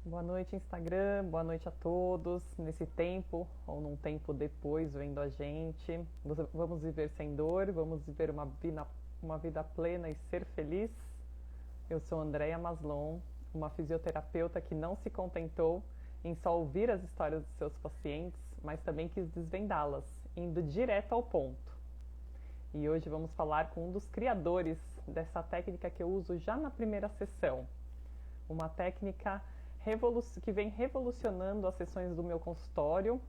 Boa noite, Instagram. Boa noite a todos. Nesse tempo, ou num tempo depois, vendo a gente. Vamos viver sem dor, vamos viver uma vida plena e ser feliz. Eu sou Andréia Maslon, uma fisioterapeuta que não se contentou em só ouvir as histórias dos seus pacientes, mas também quis desvendá-las, indo direto ao ponto. E hoje vamos falar com um dos criadores dessa técnica que eu uso já na primeira sessão. Uma técnica que vem revolucionando as sessões do meu consultório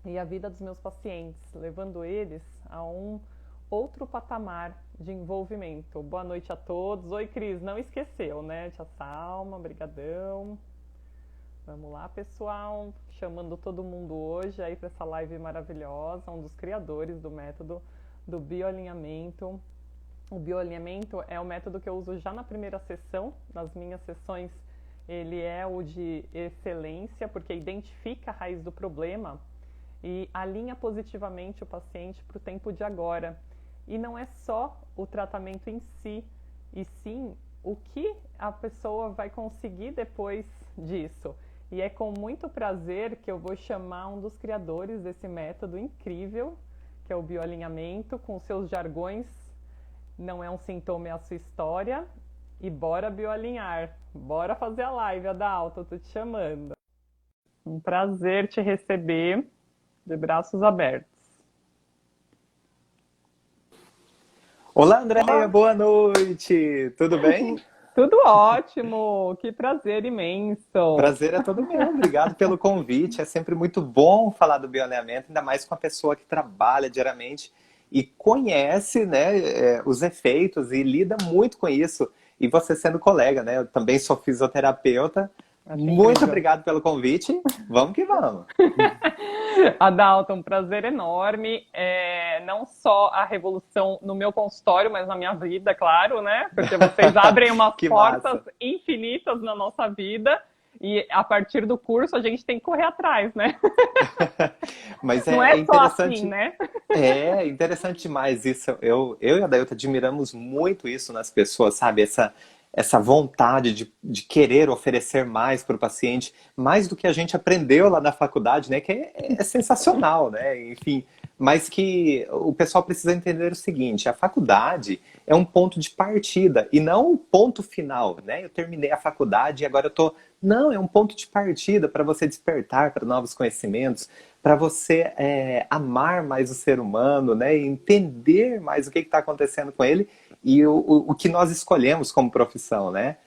e a vida dos meus pacientes, levando eles a um outro patamar de envolvimento. Boa noite a todos. Oi, Cris, não esqueceu, né? Tia Salma, brigadão. Vamos lá, pessoal. Chamando todo mundo hoje aí para essa live maravilhosa, um dos criadores do método do bioalinhamento. O bioalinhamento é o método que eu uso já na primeira sessão, nas minhas sessões. Ele é o de excelência, porque identifica a raiz do problema e alinha positivamente o paciente para o tempo de agora. E não é só o tratamento em si, e sim o que a pessoa vai conseguir depois disso. E é com muito prazer que eu vou chamar um dos criadores desse método incrível, que é o bioalinhamento, com seus jargões. Não é um sintoma, é a sua história. E bora bioalinhar. Bora fazer a live, Adalto, eu tô te chamando. Um prazer te receber de braços abertos. Olá, Andréia, boa noite! Tudo bem? Tudo ótimo, que prazer imenso. Prazer é todo meu, obrigado pelo convite. É sempre muito bom falar do bioalinhamento, ainda mais com a pessoa que trabalha diariamente e conhece, né, os efeitos e lida muito com isso. E você sendo colega, né? Eu também sou fisioterapeuta. Acho Muito incrível. obrigado pelo convite. Vamos que vamos. Adalto, um prazer enorme. Não só a revolução no meu consultório, mas na minha vida, claro, né? Porque vocês abrem umas Que portas massa. infinitas na nossa vida e a partir do curso a gente tem que correr atrás, né? Mas Não é é só assim, interessante. né? É interessante demais isso. Eu e a Dailton admiramos muito isso nas pessoas, sabe? Essa vontade de querer oferecer mais para o paciente, mais do que a gente aprendeu lá na faculdade, né? Que é sensacional, né? Enfim, mas que o pessoal precisa entender o seguinte: a faculdade é um ponto de partida e não um ponto final, né? Eu terminei a faculdade e agora eu tô. Não, é um ponto de partida para você despertar para novos conhecimentos, para você amar mais o ser humano, né? E entender mais o que está acontecendo com ele e o que nós escolhemos como profissão, né?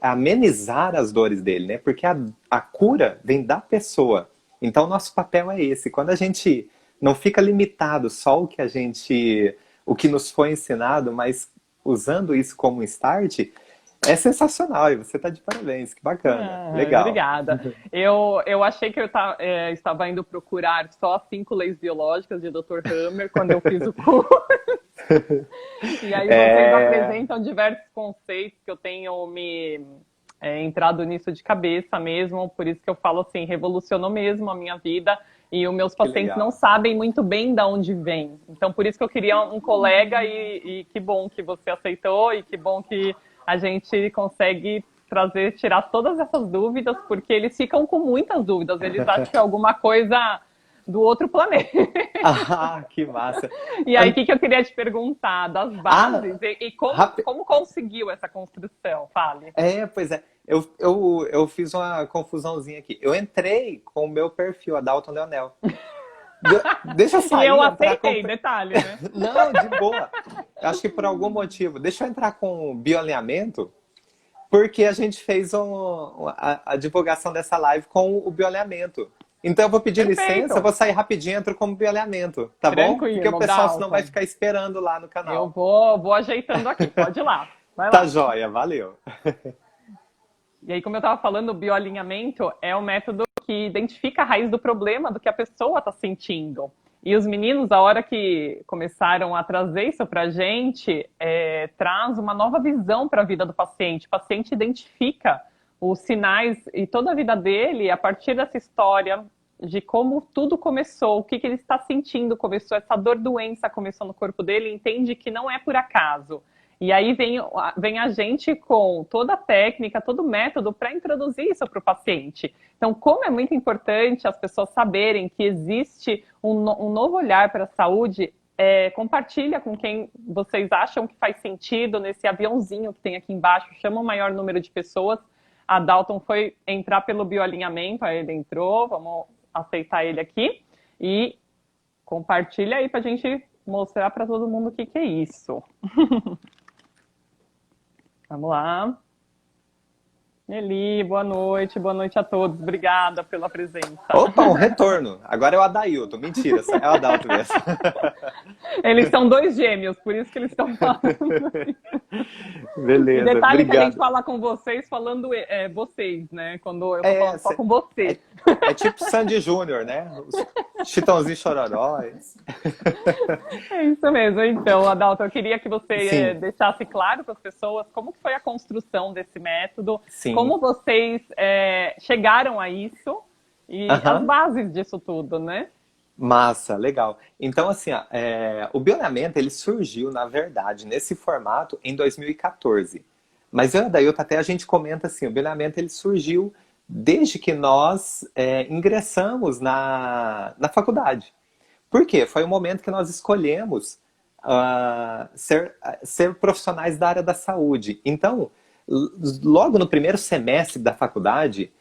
Amenizar as dores dele, né? Porque a cura vem da pessoa. Então, nosso papel é esse. Quando a gente não fica limitado só o que nos foi ensinado, mas usando isso como um start, é sensacional. E você está de parabéns. Que bacana. Legal. Obrigada. Eu achei que estava indo procurar só as 5 leis biológicas de Dr. Hammer quando eu fiz o curso. E aí vocês É... apresentam diversos conceitos que eu tenho entrado nisso de cabeça mesmo, por isso que eu falo assim, revolucionou mesmo a minha vida e os meus Que pacientes não legal. sabem muito bem de onde vem. Então por isso que eu queria um colega e que bom que você aceitou e que bom que a gente consegue tirar todas essas dúvidas, porque eles ficam com muitas dúvidas, eles acham que é alguma coisa do outro planeta. Ah, que massa. E aí, o que eu queria te perguntar das Ah, bases e como, rápido. como conseguiu essa construção? Fale. Pois é. Eu fiz uma confusãozinha aqui. Eu entrei com o meu perfil, Adalton Leonel. Deixa eu E sair, eu entrar com. aceitei, detalhe, né? Não, de boa. Acho que por algum motivo. Deixa eu entrar com o bioalinhamento, porque a gente fez a divulgação dessa live com o bioalinhamento. Então eu vou pedir licença, Perfeito. vou sair rapidinho, entro como bioalinhamento, tá bom? Porque o Tranquilo, pessoal senão vai Dalton. ficar esperando lá no Eu canal. vou ajeitando aqui, pode ir lá. Vai Tá lá. joia, valeu. E aí, como eu estava falando, o bioalinhamento é um método que identifica a raiz do problema do que a pessoa está sentindo. E os meninos, a hora que começaram a trazer isso para a gente, traz uma nova visão para a vida do paciente. O paciente identifica os sinais e toda a vida dele a partir dessa história de como tudo começou, o que ele está sentindo começou, essa dor doença começou no corpo dele, entende que não é por acaso. E aí vem a gente com toda a técnica, todo o método para introduzir isso para o paciente. Então, como é muito importante as pessoas saberem que existe um novo olhar para a saúde, compartilha com quem vocês acham que faz sentido nesse aviãozinho que tem aqui embaixo, chama o maior número de pessoas. A Dalton foi entrar pelo bioalinhamento, aí ele entrou, vamos aceitar ele aqui. E compartilha aí para a gente mostrar para todo mundo o que é isso. Vamos lá. Eli, boa noite a todos. Obrigada pela presença. Opa, um retorno. Agora é o Adailton. Mentira, é o Adalto mesmo. Eles são dois gêmeos, por isso que eles estão falando. Beleza, e detalhe obrigado. que a gente fala com vocês falando vocês, né? Quando eu tô falando só com você. É tipo Sandy Júnior, né? Os Chitãozinho Chororó. É isso mesmo. Então, Adalto, eu queria que você deixasse claro para as pessoas como que foi a construção desse método, Sim. como vocês chegaram a isso e as bases disso tudo, né? Massa, legal. Então, assim, o bioalinhamento, ele surgiu, na verdade, nesse formato em 2014. Mas eu e a Dailton, até a gente comenta assim, o bioalinhamento, ele surgiu desde que nós ingressamos na faculdade. Por quê? Foi o momento que nós escolhemos ser profissionais da área da saúde. Então, logo no primeiro semestre da faculdade,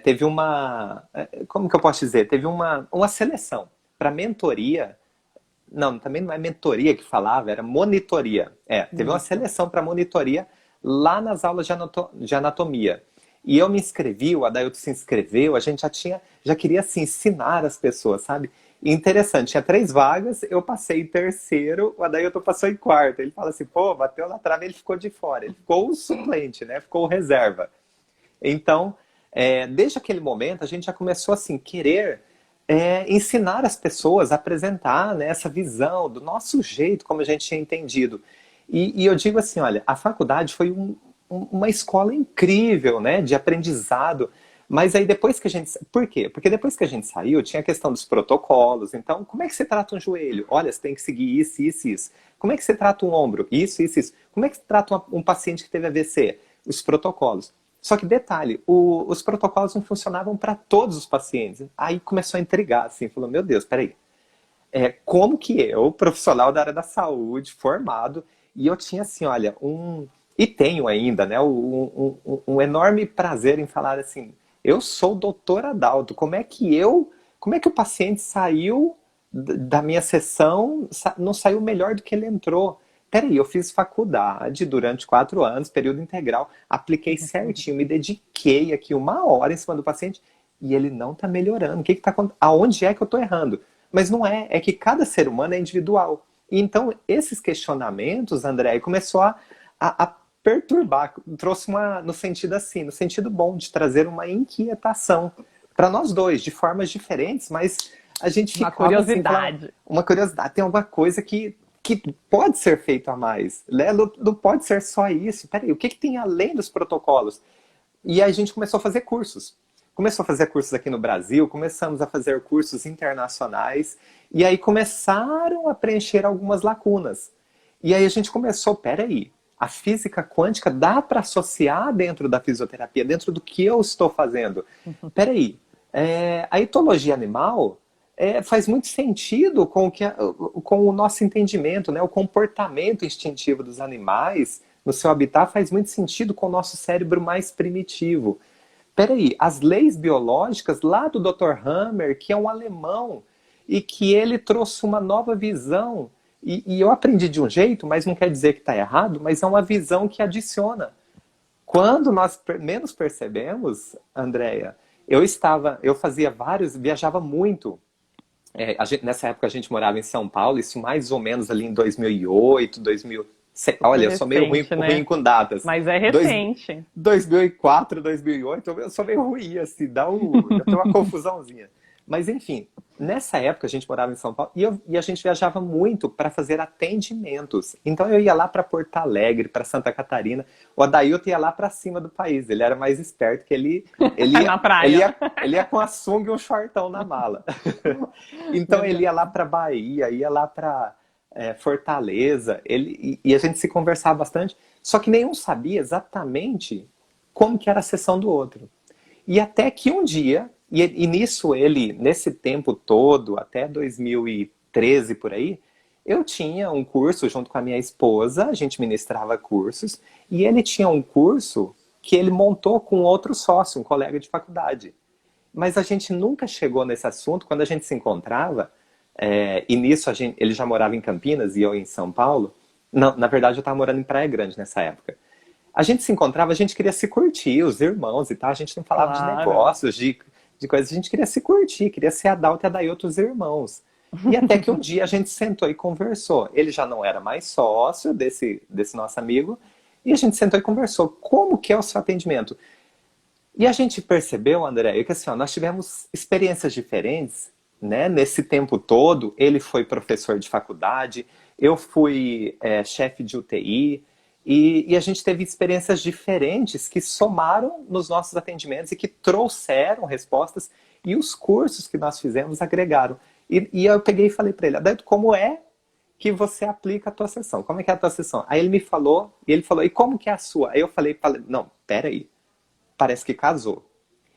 teve como que eu posso dizer? Teve uma seleção para mentoria. Não, também não é mentoria que falava, era monitoria. Teve uma seleção para monitoria lá nas aulas de anatomia. E eu me inscrevi, o Adailton se inscreveu, a gente já queria assim, ensinar as pessoas, sabe? E interessante, tinha 3 vagas, eu passei em terceiro, o Adailton passou em quarto. Ele fala assim, pô, bateu na trave, ele ficou de fora. Ele ficou o suplente, né? Ficou o reserva. Então, desde aquele momento, a gente já começou assim, querer ensinar as pessoas a apresentar, né, essa visão do nosso jeito, como a gente tinha entendido. E eu digo assim, olha, a faculdade foi uma escola incrível, né, de aprendizado, mas aí depois que a gente... Por quê? Porque depois que a gente saiu, tinha a questão dos protocolos. Então, como é que você trata um joelho? Olha, você tem que seguir isso, isso, isso. Como é que você trata um ombro? Isso, isso, isso. Como é que você trata um paciente que teve AVC? Os protocolos. Só que detalhe, os protocolos não funcionavam para todos os pacientes. Aí começou a intrigar, assim, falou, meu Deus, peraí. Como que eu, profissional da área da saúde, formado, e eu tinha assim, olha, e tenho ainda, né, um enorme prazer em falar assim, eu sou o doutor Adalto, como é que o paciente saiu da minha sessão, não saiu melhor do que ele entrou? Peraí, eu fiz faculdade durante 4 anos, período integral, apliquei certinho, me dediquei aqui 1 hora em cima do paciente e ele não está melhorando. O que está acontecendo? Aonde é que eu estou errando? Mas não é que cada ser humano é individual. E então, esses questionamentos, André, começou a perturbar, trouxe no sentido assim, no sentido bom, de trazer uma inquietação para nós dois, de formas diferentes, mas a gente ficava... Uma curiosidade. Assim, uma curiosidade, tem alguma coisa que pode ser feito a mais, né? Não pode ser só isso. Peraí, o que tem além dos protocolos? E aí a gente começou a fazer cursos. Começou a fazer cursos aqui no Brasil, começamos a fazer cursos internacionais, e aí começaram a preencher algumas lacunas. E aí a gente começou, peraí, a física quântica dá para associar dentro da fisioterapia, dentro do que eu estou fazendo. Peraí, a etologia animal... faz muito sentido com o nosso entendimento, né? O comportamento instintivo dos animais no seu habitat faz muito sentido com o nosso cérebro mais primitivo. Peraí, as leis biológicas lá do Dr. Hammer, que é um alemão, e que ele trouxe uma nova visão, e eu aprendi de um jeito, mas não quer dizer que está errado, mas é uma visão que adiciona. Quando nós menos percebemos, Andréia, eu fazia viajava muito. Nessa época a gente morava em São Paulo, isso mais ou menos ali em 2008, 2000. Olha, eu sou meio ruim com datas. Mas é recente. 2004, 2008, eu sou meio ruim, assim, dá uma confusãozinha. Mas enfim, nessa época a gente morava em São Paulo e a gente viajava muito para fazer atendimentos. Então eu ia lá para Porto Alegre, para Santa Catarina. O Adailton ia lá para cima do país. Ele era mais esperto que ele na praia. Ele ia com a sunga e um shortão na mala. Então ele ia lá para Bahia, ia lá para Fortaleza, e a gente se conversava bastante, só que nenhum sabia exatamente como que era a sessão do outro. E até que um dia, e nisso ele, nesse tempo todo, até 2013 por aí, eu tinha um curso junto com a minha esposa, a gente ministrava cursos, e ele tinha um curso que ele montou com outro sócio, um colega de faculdade. Mas a gente nunca chegou nesse assunto. Quando a gente se encontrava, e nisso ele já morava em Campinas e eu em São Paulo. Não, na verdade, eu estava morando em Praia Grande nessa época. A gente se encontrava, a gente queria se curtir, os irmãos e tal. A gente não falava de Claro. negócios, de coisas. A gente queria se curtir, queria ser a Dalta e a Daí os irmãos. E até que um dia a gente sentou e conversou. Ele já não era mais sócio desse nosso amigo. E a gente sentou e conversou. Como que é o seu atendimento? E a gente percebeu, André, que assim, ó, nós tivemos experiências diferentes, né? Nesse tempo todo, ele foi professor de faculdade, eu fui chefe de UTI, e a gente teve experiências diferentes que somaram nos nossos atendimentos e que trouxeram respostas, e os cursos que nós fizemos agregaram. E eu peguei e falei para ele, Adailto, como é que você aplica a tua sessão? Como é que é a tua sessão? Aí ele me falou, e ele falou, e como que é a sua? Aí eu falei não, peraí, parece que casou.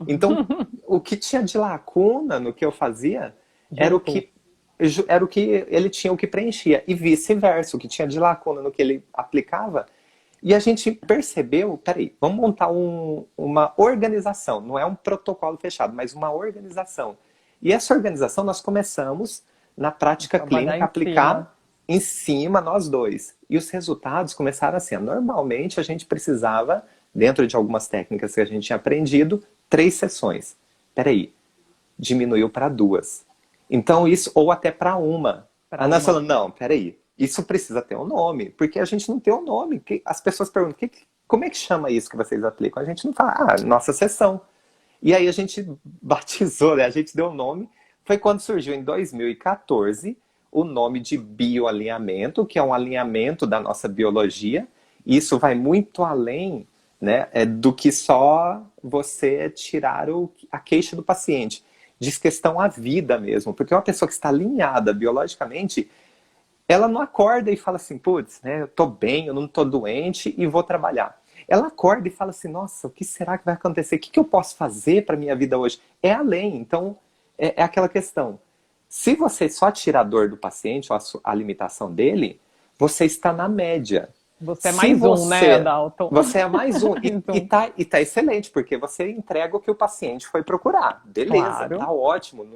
Então, o que tinha de lacuna no que eu fazia era o Juntou. que, era o que ele tinha, o que preenchia. E vice-versa, o que tinha de lacuna no que ele aplicava. E a gente percebeu, peraí, vamos montar uma organização. Não é um protocolo fechado, mas uma organização. E essa organização nós começamos, na prática Trabalhar clínica, a em cima. aplicar em cima nós dois. E os resultados começaram assim. Normalmente a gente precisava, dentro de algumas técnicas que a gente tinha aprendido, 3 sessões. Peraí, diminuiu para 2. Então isso, ou até para uma. Para Aí nós uma. falamos, não, peraí, isso precisa ter um nome, porque a gente não tem um nome. As pessoas perguntam, como é que chama isso que vocês aplicam? A gente não fala, nossa sessão. E aí a gente batizou, né? A gente deu o nome. Foi quando surgiu em 2014 o nome de bioalinhamento, que é um alinhamento da nossa biologia. E isso vai muito além, né, do que só você tirar a queixa do paciente. Diz questão à vida mesmo, porque uma pessoa que está alinhada biologicamente, ela não acorda e fala assim, putz, né, eu tô bem, eu não tô doente e vou trabalhar. Ela acorda e fala assim, nossa, o que será que vai acontecer? O que eu posso fazer para minha vida hoje? É além, então é aquela questão. Se você só tira a dor do paciente ou a limitação dele, você está na média. Você é Se mais um, né, você, Adalto? você é mais um, Mais e um. tá excelente, porque você entrega o que o paciente foi procurar. Beleza, Claro. tá ótimo.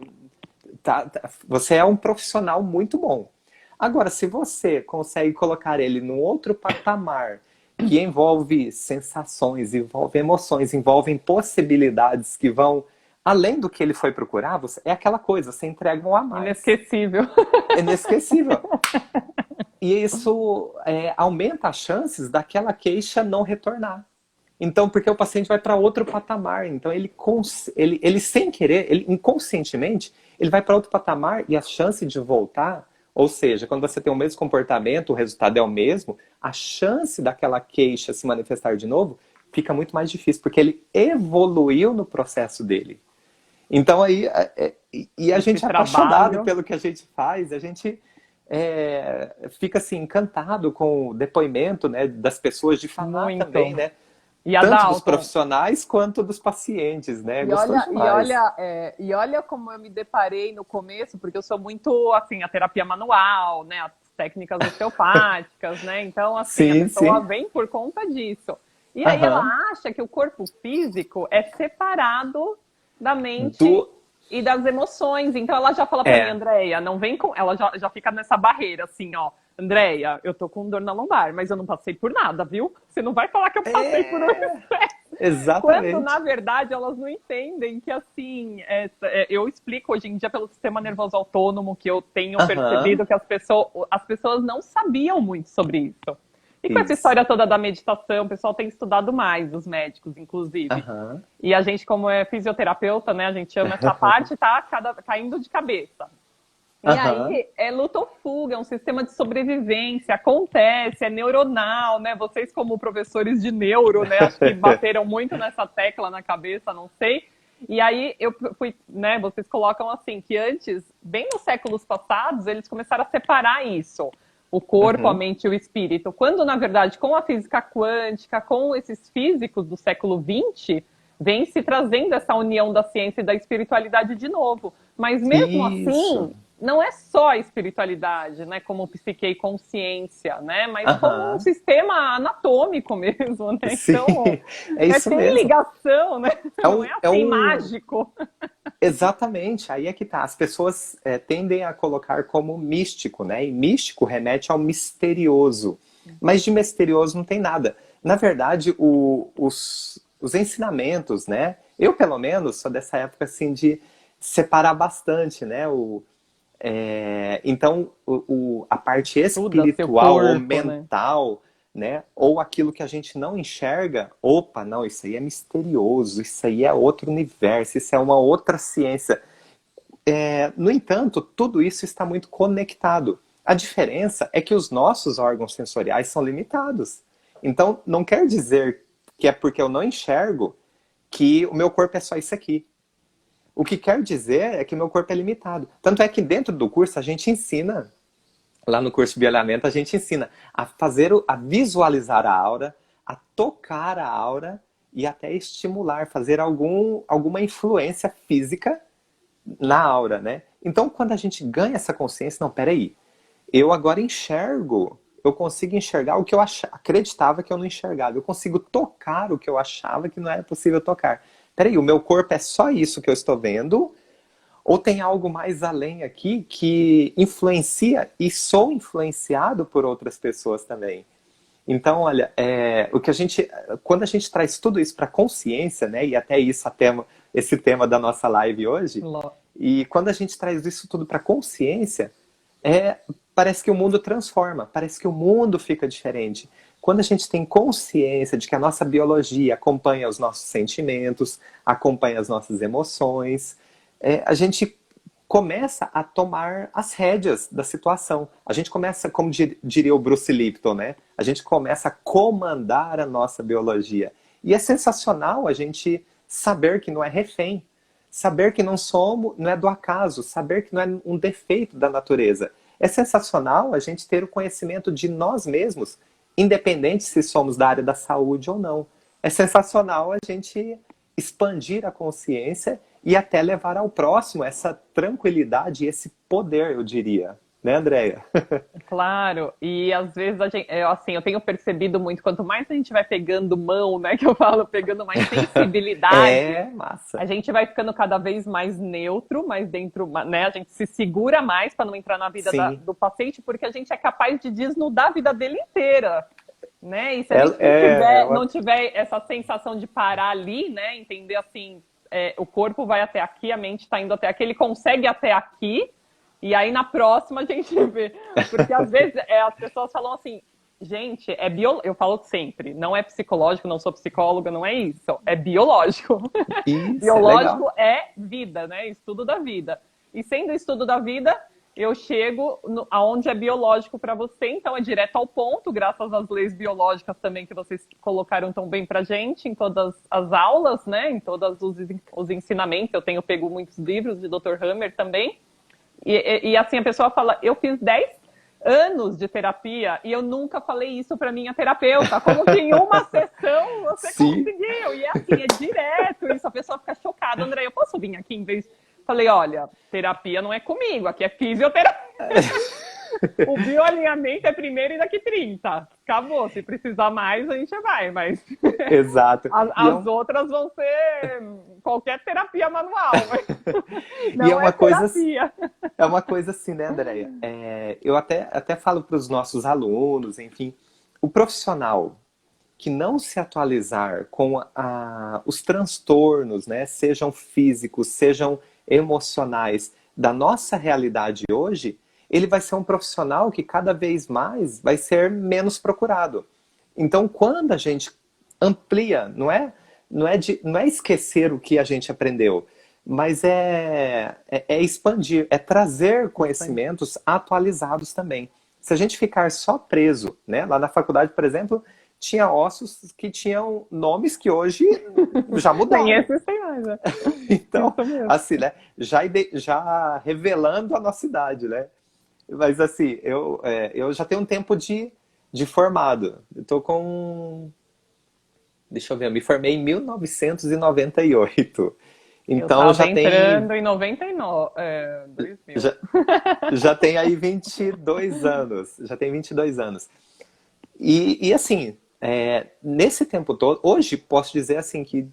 Você é um profissional muito bom. Agora, se você consegue colocar ele num outro patamar, que envolve sensações, envolve emoções, envolve possibilidades que vão além do que ele foi procurar, é aquela coisa, você entrega um a mais. Inesquecível. É inesquecível. E isso aumenta as chances daquela queixa não retornar. Então, porque o paciente vai para outro patamar. Então, ele sem querer, ele inconscientemente, ele vai para outro patamar e a chance de voltar, ou seja, quando você tem o mesmo comportamento, o resultado é o mesmo, a chance daquela queixa se manifestar de novo fica muito mais difícil, porque ele evoluiu no processo dele. Então, aí, e a Esse gente é apaixonado trabalho. pelo que a gente faz, a gente fica assim, encantado com o depoimento, né, das pessoas, de falar também, Muito. né, E tanto dos Adalto, profissionais quanto dos pacientes, né? e Gostoso olha, e demais. olha, e olha como eu me deparei no começo, porque eu sou muito assim, a terapia manual, né? As técnicas osteopáticas, né? Então, assim, a Sim, pessoa sim. vem por conta disso. E aí ela Aham. acha que o corpo físico é separado da mente Do. e das emoções. Então ela já fala pra mim, É. Andréia, não vem com. Ela já fica nessa barreira, assim, ó. Andréia, eu tô com dor na lombar, mas eu não passei por nada, viu? Você não vai falar que eu passei por um É. estresse. Quando, na Exatamente. verdade, elas não entendem que, assim, eu explico hoje em dia pelo sistema nervoso autônomo que eu tenho Aham. percebido que as pessoas não sabiam muito sobre isso. E com essa Isso. história toda da meditação, o pessoal tem estudado mais, os médicos, inclusive. Aham. E a gente, como é fisioterapeuta, né, a gente ama essa parte, tá indo de cabeça. E Aham. aí é luta ou fuga, é um sistema de sobrevivência, acontece, é neuronal, né? Vocês, como professores de neuro, né, acho que bateram muito nessa tecla na cabeça, não sei. E aí eu fui, né, vocês colocam assim, que antes, bem nos séculos passados, eles começaram a separar isso. o corpo, a Uhum. mente e o espírito. Quando, na verdade, com a física quântica, com esses físicos do século XX, vem se trazendo essa união da ciência e da espiritualidade de novo. Mas mesmo Isso. assim, não é só a espiritualidade, né, como psique e consciência, né, mas como um Aham. sistema anatômico mesmo, né? Sim, Então, é isso tem mesmo. ligação, né? É Não um, é é assim um, mágico. Exatamente, aí é que tá. As pessoas tendem a colocar como místico, né? E místico remete ao misterioso. Mas de misterioso não tem nada. Na verdade, os ensinamentos, né? Eu, pelo menos, sou dessa época assim de separar bastante, né? Então, a parte Estuda seu espiritual ou corpo, né? mental, né? Ou aquilo que a gente não enxerga, opa, não, isso aí é misterioso, isso aí é outro universo, isso é uma outra ciência. No entanto, tudo isso está muito conectado. A diferença é que os nossos órgãos sensoriais são limitados. Então, não quer dizer que é porque eu não enxergo que o meu corpo é só isso aqui. O que quer dizer é que o meu corpo é limitado. Tanto é que dentro do curso a gente ensina, lá no curso de alinhamento, a gente ensina a a visualizar a aura, a tocar a aura e até estimular, fazer alguma influência física na aura, né? Então, quando a gente ganha essa consciência, não, peraí, eu agora enxergo, eu consigo enxergar o que eu acreditava que eu não enxergava, eu consigo tocar o que eu achava que não era possível tocar. Peraí, o meu corpo é só isso que eu estou vendo? Ou tem algo mais além aqui que influencia e sou influenciado por outras pessoas também? Então, olha, quando a gente traz tudo isso para consciência, né, e até isso, esse tema da nossa live hoje, e quando a gente traz isso tudo para consciência, é, parece que o mundo transforma, parece que o mundo fica diferente. Quando a gente tem consciência de que a nossa biologia acompanha os nossos sentimentos, acompanha as nossas emoções, a gente começa a tomar as rédeas da situação. A gente começa, como diria o Bruce Lipton, né? A gente começa a comandar a nossa biologia. E é sensacional a gente saber que não é refém, saber que não somos, não é do acaso, saber que não é um defeito da natureza. É sensacional a gente ter o conhecimento de nós mesmos, independente se somos da área da saúde ou não. É sensacional a gente expandir a consciência e até levar ao próximo essa tranquilidade e esse poder, eu diria. Né, Andréia? Claro, e às vezes assim, eu tenho percebido muito, quanto mais a gente vai pegando mão, né, que eu falo, pegando mais sensibilidade, É, massa. a gente vai ficando cada vez mais neutro, mais dentro, né, a gente se segura mais para não entrar na vida Sim. do paciente, porque a gente é capaz de desnudar a vida dele inteira, né, e se a É, gente é não uma... tiver essa sensação de parar ali, né, entender assim, o corpo vai até aqui, a mente está indo até aqui, ele consegue até aqui, e aí na próxima a gente vê. Porque às vezes as pessoas falam assim, gente, eu falo sempre, não é psicológico, não sou psicóloga, não é isso, é biológico. Isso, é legal. Biológico é vida, né? Estudo da vida. E sendo estudo da vida, eu chego aonde é biológico para você, então é direto ao ponto, graças às leis biológicas também que vocês colocaram tão bem pra gente em todas as aulas, né? Em todos os ensinamentos. Eu tenho pego muitos livros de Dr. Hammer também. E assim, a pessoa fala, eu fiz 10 anos de terapia e eu nunca falei isso para minha terapeuta. Como que em uma sessão você Sim. conseguiu? E é assim, é direto isso. A pessoa fica chocada. André, eu posso vir aqui em vez... Falei, olha, terapia não é comigo, aqui é fisioterapia. O bioalinhamento é primeiro e daqui 30. Acabou. Se precisar mais, a gente vai, mas Exato. as outras vão ser qualquer terapia manual, mas E não é terapia. é uma coisa assim, né, Andréia? Eu até falo para os nossos alunos, enfim, o profissional que não se atualizar com os transtornos, né, sejam físicos, sejam emocionais, da nossa realidade hoje, ele vai ser um profissional que cada vez mais vai ser menos procurado. Então, quando a gente amplia, não é esquecer o que a gente aprendeu, mas é expandir, é trazer conhecimentos atualizados também. Se a gente ficar só preso, né? Lá na faculdade, por exemplo, tinha ossos que tinham nomes que hoje já Nem mudaram. esses tem mais, né? Então, Isso mesmo. assim, né? Já revelando a nossa idade, né? Mas assim, eu já tenho um tempo de formado. Eu tô com. Deixa eu ver, eu me formei em 1998. Eu Então tava já tem, entrando em 99, 2000. já, já tem aí 22 anos. Já tem 22 anos. E assim, nesse tempo todo, hoje posso dizer assim que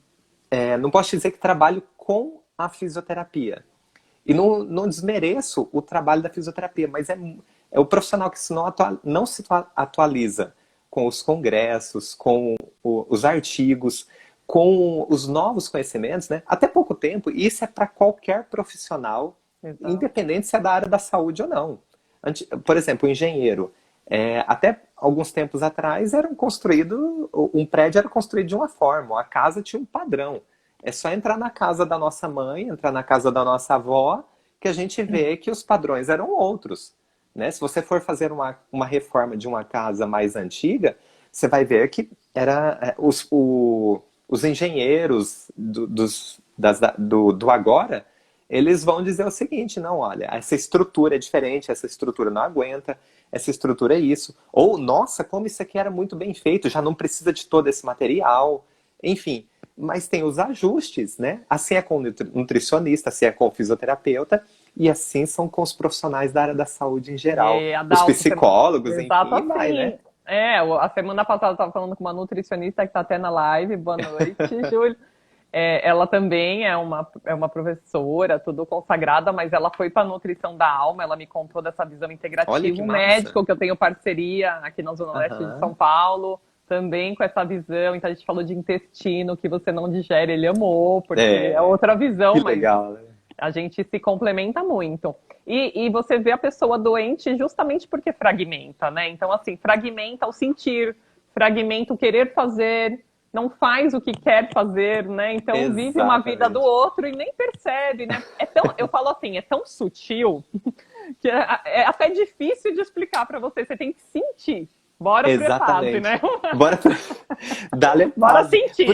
não posso dizer que trabalho com a fisioterapia. E não desmereço o trabalho da fisioterapia, mas é o profissional que se não se atualiza com os congressos, com os artigos, com os novos conhecimentos, né? Até pouco tempo, isso é para qualquer profissional, Exato. independente se é da área da saúde ou não. Por exemplo, o engenheiro. Até alguns tempos atrás um prédio era construído de uma forma, a casa tinha um padrão. É só entrar na casa da nossa mãe, entrar na casa da nossa avó, que a gente vê que os padrões eram outros. Né? Se você for fazer uma reforma de uma casa mais antiga, você vai ver que os engenheiros do agora, eles vão dizer o seguinte, não, olha, essa estrutura é diferente, essa estrutura não aguenta, essa estrutura é isso. Ou, nossa, como isso aqui era muito bem feito, já não precisa de todo esse material. Enfim, mas tem os ajustes, né? Assim é com o nutricionista, assim é com o fisioterapeuta, e assim são com os profissionais da área da saúde em geral. E, Os Adalto, psicólogos, exato enfim, e vai, né? assim. A semana passada eu estava falando com uma nutricionista que está até na live. Boa noite, Júlio. Ela também é uma professora, tudo consagrada, mas ela foi para a nutrição da alma. Ela me contou dessa visão Olha que integrativa. Um massa. médico que eu tenho parceria aqui na Zona Leste de São Aham. Paulo, também com essa visão. Então a gente falou de intestino, que você não digere, ele amou, porque é É, outra que visão, mas legal, né? a gente se complementa muito. E você vê a pessoa doente justamente porque fragmenta, né? Então, assim, fragmenta o sentir, fragmenta o querer fazer, não faz o que quer fazer, né? Então, vive uma vida do Exatamente. outro e nem percebe, né? Eu falo assim, é tão sutil que é até difícil de explicar para você. Você tem que sentir. Bora pro EPASE, Exatamente. né? Bora pra... Dá-lhe Bora paz. sentir.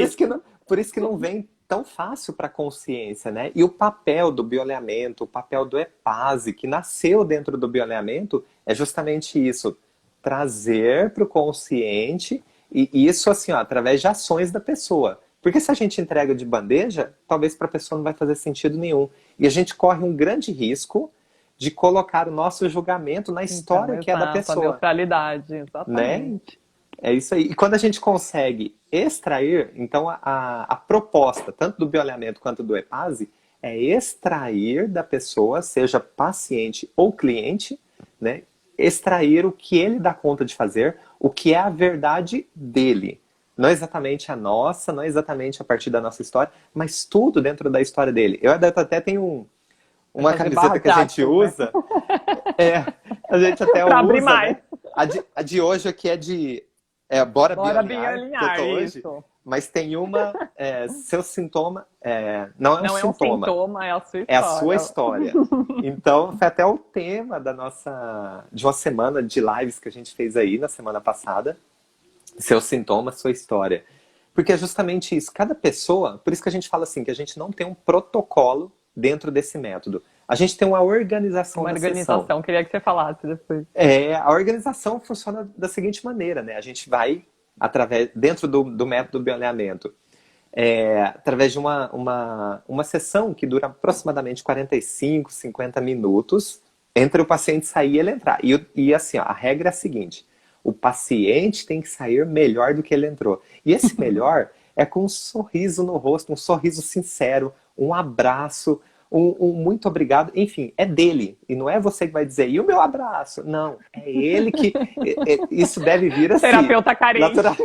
Por isso que não vem tão fácil para a consciência, né? E o papel do bioalinhamento, o papel do EPASE, que nasceu dentro do bioalinhamento, é justamente isso, trazer para o consciente, e isso assim, ó, através de ações da pessoa. Porque se a gente entrega de bandeja, talvez para a pessoa não vai fazer sentido nenhum. E a gente corre um grande risco de colocar o nosso julgamento na Então, história que é da exato, a pessoa, neutralidade, né? exatamente. É isso aí. E quando a gente consegue extrair, então a proposta, tanto do bioalinhamento quanto do EPASE, é extrair da pessoa, seja paciente ou cliente, né? Extrair o que ele dá conta de fazer, o que é a verdade dele. Não exatamente a nossa, não exatamente a partir da nossa história, mas tudo dentro da história dele. Eu até tenho Vai uma fazer barra camiseta que de a gente axis, né? usa, é, a gente até Para abrir usa, mais. né? A de hoje aqui Bora Bora bem Bioalinhar, que eu alinhar, tô hoje, isso. mas tem seu sintoma, não é um Não é um sintoma, sintoma, é a sua é a sua história. história. Então, foi até o tema de uma semana de lives que a gente fez aí na semana passada, seu sintoma, sua história. Porque é justamente isso, cada pessoa, por isso que a gente fala assim, que a gente não tem um protocolo dentro desse método. A gente tem uma organização Uma da sessão. organização, queria que você falasse depois. A organização funciona da seguinte maneira, né? A gente vai, dentro do método do bioalinhamento, através de uma sessão que dura aproximadamente 45, 50 minutos, entre o paciente sair e ele entrar. E assim, ó, a regra é a seguinte, o paciente tem que sair melhor do que ele entrou. E esse melhor é com um sorriso no rosto, um sorriso sincero, um abraço, um muito obrigado, enfim, é dele. E não é você que vai dizer, e o meu abraço? Não, é ele que. Isso deve vir assim, Terapeuta carente. natural.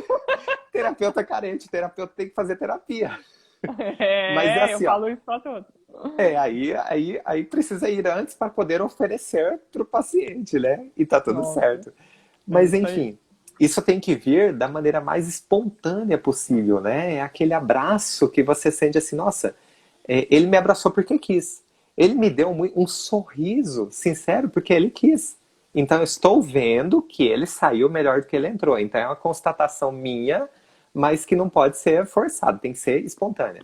Terapeuta carente, terapeuta tem que fazer terapia. Mas é Eu assim, ó. falo isso pra todos. Aí precisa ir antes para poder oferecer para o paciente, né? E tá tudo Nossa, certo. é Mas isso aí. enfim, isso tem que vir da maneira mais espontânea possível, né? É aquele abraço que você sente assim, nossa, ele me abraçou porque quis. Ele me deu um sorriso sincero porque ele quis. Então eu estou vendo que ele saiu melhor do que ele entrou. Então é uma constatação minha, mas que não pode ser forçada, tem que ser espontânea.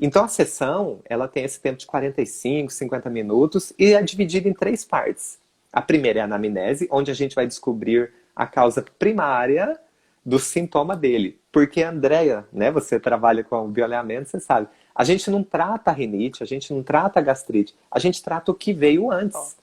Então a sessão, ela tem esse tempo de 45, 50 minutos e é dividida em três partes. A primeira é a anamnese, onde a gente vai descobrir a causa primária do sintoma dele. Porque, Andréia, né, você trabalha com bioalinhamento, você sabe, a gente não trata a rinite, a gente não trata a gastrite, a gente trata o que veio Ó, antes,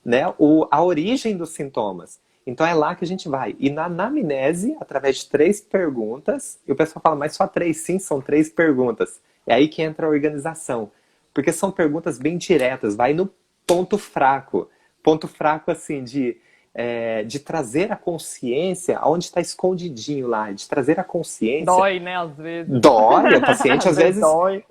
né? A origem dos sintomas. Então é lá que a gente vai. E na anamnese, através de 3 perguntas, e o pessoal fala, mas só 3? Sim, são 3 perguntas. É aí que entra a organização. Porque são perguntas bem diretas, vai no ponto fraco. Ponto fraco, assim, de trazer a consciência aonde está escondidinho lá, de trazer a consciência. dói, né, às vezes. Dói, o paciente Às às vezes vezes dói.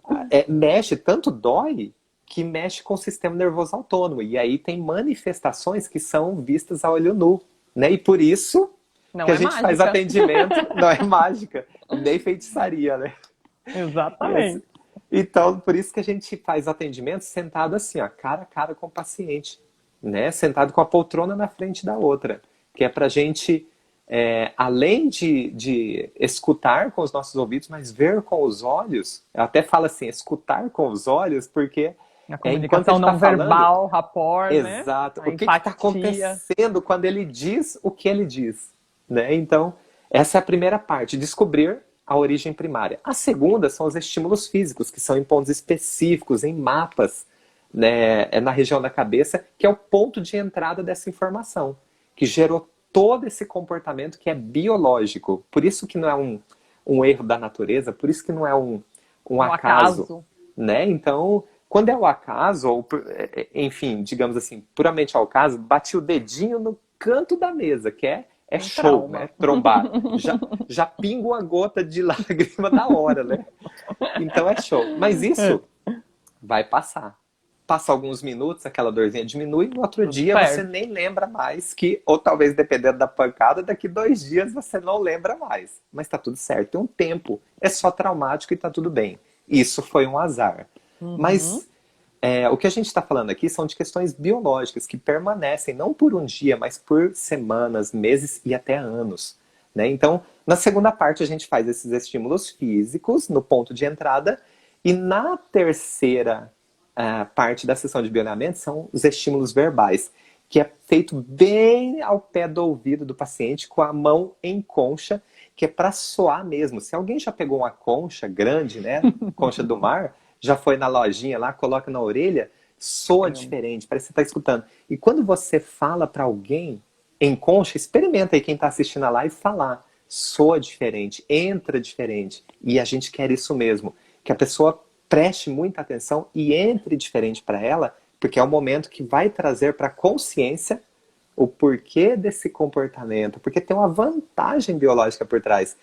mexe, tanto dói que mexe com o sistema nervoso autônomo. E aí tem manifestações que são vistas a olho nu, né? E por isso que Não a é gente faz mágica. atendimento, não é mágica, nem feitiçaria, né? E assim, Exatamente. então, por isso que a gente faz atendimento sentado assim, ó, cara a cara com o paciente, né? Sentado com a poltrona na frente da outra, que é pra gente, além de escutar com os nossos ouvidos, mas ver com os olhos. Eu até falo assim, escutar com os olhos, porque A enquanto ele comunicação está não falando, verbal, rapport, né? exato, A o que está empatia. acontecendo quando ele diz o que ele diz, né? Então, essa é a primeira parte, descobrir a origem primária. A segunda são os estímulos físicos, que são em pontos específicos, em mapas, né, na região da cabeça, que é o ponto de entrada dessa informação, que gerou todo esse comportamento que é biológico. Por isso que não é um erro da natureza, por isso que não é um Um acaso, acaso. né? Então, quando é o acaso, ou enfim, digamos assim, puramente ao acaso, bati o dedinho no canto da mesa, que é Um show, né? trauma. Trombar. Já pinga uma gota de lágrima da hora, né? Então é show. Mas isso vai passar. Passa alguns minutos, aquela dorzinha diminui, no outro Tudo dia você certo. nem lembra mais que, ou talvez dependendo da pancada, daqui 2 dias você não lembra mais. Mas tá tudo certo, tem um tempo. É só traumático e tá tudo bem. Isso foi um azar. Uhum. Mas o que a gente está falando aqui são de questões biológicas que permanecem não por um dia, mas por semanas, meses e até anos, né? Então, na segunda parte a gente faz esses estímulos físicos no ponto de entrada e na terceira parte da sessão de bioalinhamento são os estímulos verbais, que é feito bem ao pé do ouvido do paciente com a mão em concha, que é para soar mesmo. Se alguém já pegou uma concha grande, né, concha do mar, já foi na lojinha lá, coloca na orelha, soa Sim. diferente, parece que você está escutando. E quando você fala para alguém em concha, experimenta aí quem está assistindo a live falar. Soa diferente, entra diferente. E a gente quer isso mesmo, que a pessoa preste muita atenção e entre diferente para ela, porque é o momento que vai trazer para a consciência o porquê desse comportamento, porque tem uma vantagem biológica por trás.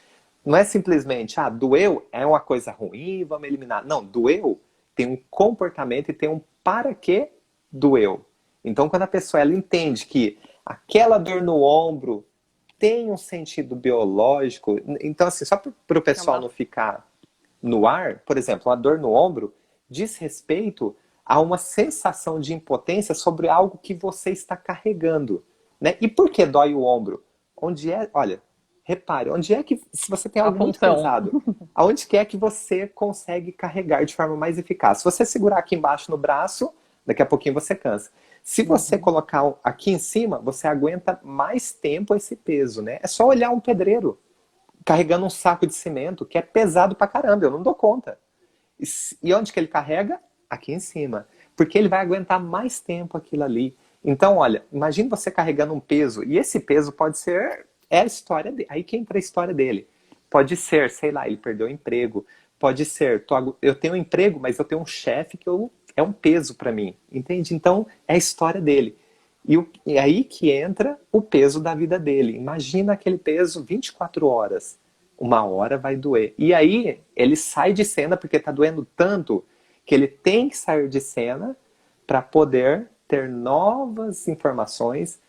Não é simplesmente, doeu, é uma coisa ruim, vamos eliminar. Não, doeu, tem um comportamento e tem um para que doeu. Então, quando a pessoa ela entende que aquela dor no ombro tem um sentido biológico, então assim, só para o É pessoal uma não ficar no ar, por exemplo, a dor no ombro diz respeito a uma sensação de impotência sobre algo que você está carregando, né? E por que dói o ombro? Onde é, olha, repare, onde é que, se você tem a algo muito função. pesado, aonde que é que você consegue carregar de forma mais eficaz? Se você segurar aqui embaixo no braço, daqui a pouquinho você cansa. Se você Uhum. colocar aqui em cima, você aguenta mais tempo esse peso, né? É só olhar um pedreiro carregando um saco de cimento que é pesado pra caramba, eu não dou conta. E onde que ele carrega? Aqui em cima. Porque ele vai aguentar mais tempo aquilo ali. Então, olha, imagine você carregando um peso, e esse peso pode ser, é a história dele, aí que entra a história dele. Pode ser, sei lá, ele perdeu o emprego. Pode ser, eu tenho um emprego, mas eu tenho um chefe que é um peso para mim. Entende? Então, é a história dele. E aí que entra o peso da vida dele. Imagina aquele peso 24 horas. Uma hora vai doer. E aí ele sai de cena porque está doendo tanto que ele tem que sair de cena para poder ter novas informações,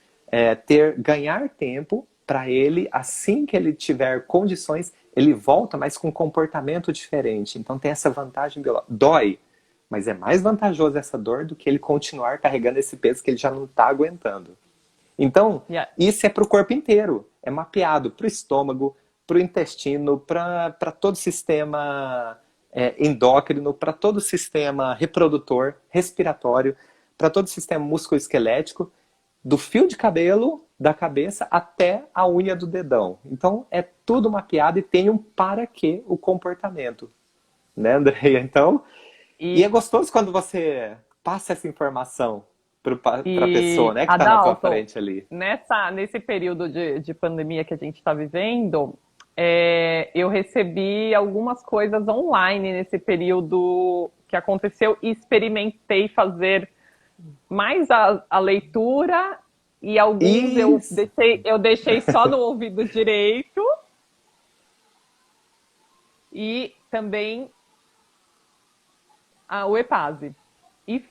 ganhar tempo para ele, assim que ele tiver condições, ele volta, mas com um comportamento diferente. Então tem essa vantagem biológica. Dói, mas é mais vantajoso essa dor do que ele continuar carregando esse peso que ele já não está aguentando. Então, Yeah. isso é para o corpo inteiro. É mapeado para o estômago, para o intestino, para todo o sistema endócrino, para todo o sistema reprodutor, respiratório, para todo o sistema musculoesquelético. do fio de cabelo da cabeça até a unha do dedão. Então é tudo mapeado e tem um para quê o comportamento, né, Andréia? Então, e é E, gostoso quando você passa essa informação para a pessoa, e né, que está na tua Adalto, frente ali. nesse período de pandemia que a gente está vivendo, eu recebi algumas coisas online nesse período que aconteceu e experimentei fazer mais a leitura e alguns Isso. eu deixei só no ouvido direito e também o EPASE. E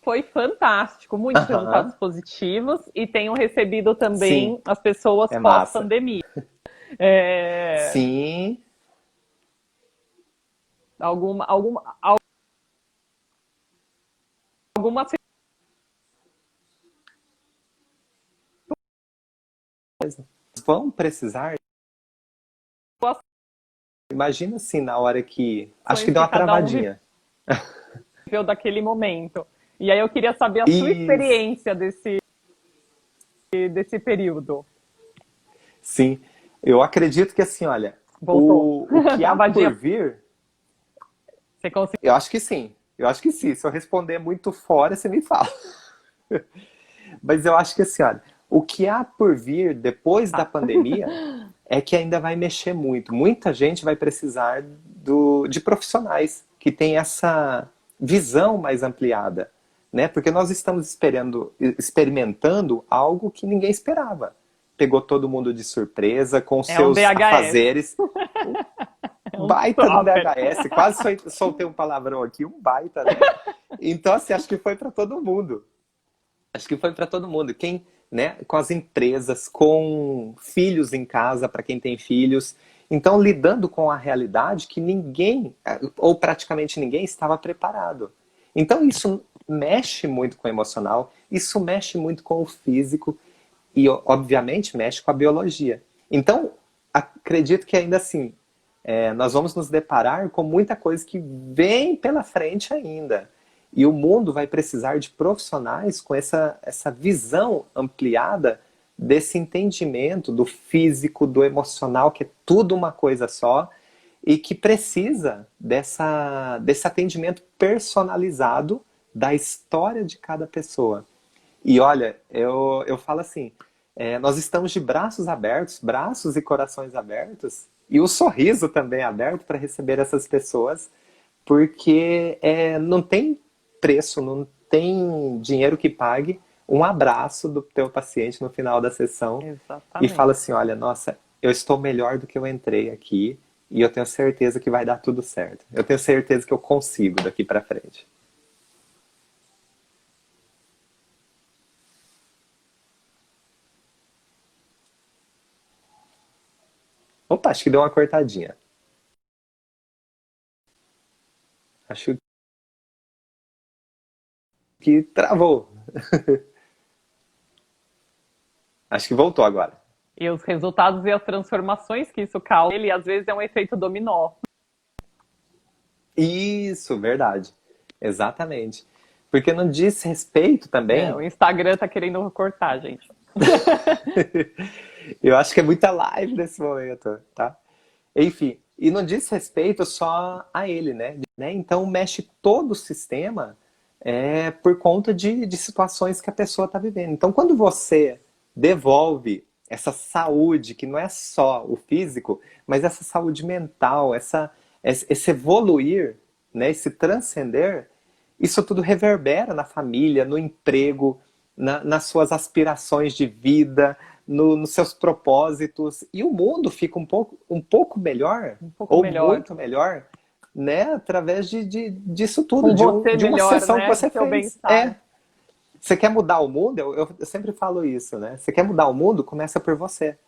foi fantástico, muitos Aham. resultados positivos e tenho recebido Sim, também as pessoas é massa. pós-pandemia. É, Sim. alguma, alguma, algumas Vão precisar. Imagina assim, na hora que. Acho que situações deu que uma cada um travadinha. viveu daquele momento. E aí eu queria saber a sua Isso. experiência desse período. Sim. Eu acredito que assim, olha, Voltou. o que há Travadinha. por vir, Você conseguiu? eu acho que sim. Eu acho que sim. Se eu responder muito fora, você me fala. Mas eu acho que assim, olha, o que há por vir depois da Tá. pandemia é que ainda vai mexer muito. Muita gente vai precisar de profissionais que têm essa visão mais ampliada, né? Porque nós estamos experimentando algo que ninguém esperava. Pegou todo mundo de surpresa com É um seus VHS. afazeres. Um É um baita de um topper. VHS. Quase soltei um palavrão aqui, um baita, né? Então, assim, acho que foi para todo mundo. Acho que foi para todo mundo. Quem, né, com as empresas, com filhos em casa, para quem tem filhos. Então, lidando com a realidade que ninguém, ou praticamente ninguém, estava preparado. Então, isso mexe muito com o emocional, isso mexe muito com o físico e, obviamente, mexe com a biologia. Então, acredito que ainda assim, nós vamos nos deparar com muita coisa que vem pela frente ainda. E o mundo vai precisar de profissionais com essa visão ampliada desse entendimento do físico, do emocional, que é tudo uma coisa só, e que precisa desse atendimento personalizado da história de cada pessoa. E olha, eu falo assim, nós estamos de braços abertos, braços e corações abertos, e o sorriso também aberto para receber essas pessoas, porque não tem preço, não tem dinheiro que pague um abraço do teu paciente no final da sessão e fala Exatamente. assim, olha, nossa, eu estou melhor do que eu entrei aqui e eu tenho certeza que vai dar tudo certo. Eu tenho certeza que eu consigo daqui para frente. Opa, acho que deu uma cortadinha. Acho que travou. Acho que voltou agora. E os resultados e as transformações que isso causa, ele às vezes é um efeito dominó. Isso, verdade. Exatamente. Porque não diz respeito O também. Instagram tá querendo cortar, gente. Eu acho que é muita live nesse momento, tá? Enfim, e não diz respeito só a ele, né? Então mexe todo o sistema por conta de situações que a pessoa está vivendo. Então, quando você devolve essa saúde, que não é só o físico, mas essa saúde mental, esse evoluir, né? Esse transcender, isso tudo reverbera na família, no emprego, nas suas aspirações de vida, nos seus propósitos. E o mundo fica um pouco melhor, Um pouco ou melhor. muito melhor, né? Através disso tudo, Com você de uma melhor, sessão que né? você Seu fez. bem-estar. Você quer mudar o mundo? Eu sempre falo isso, né? Você quer mudar o mundo? Começa por você.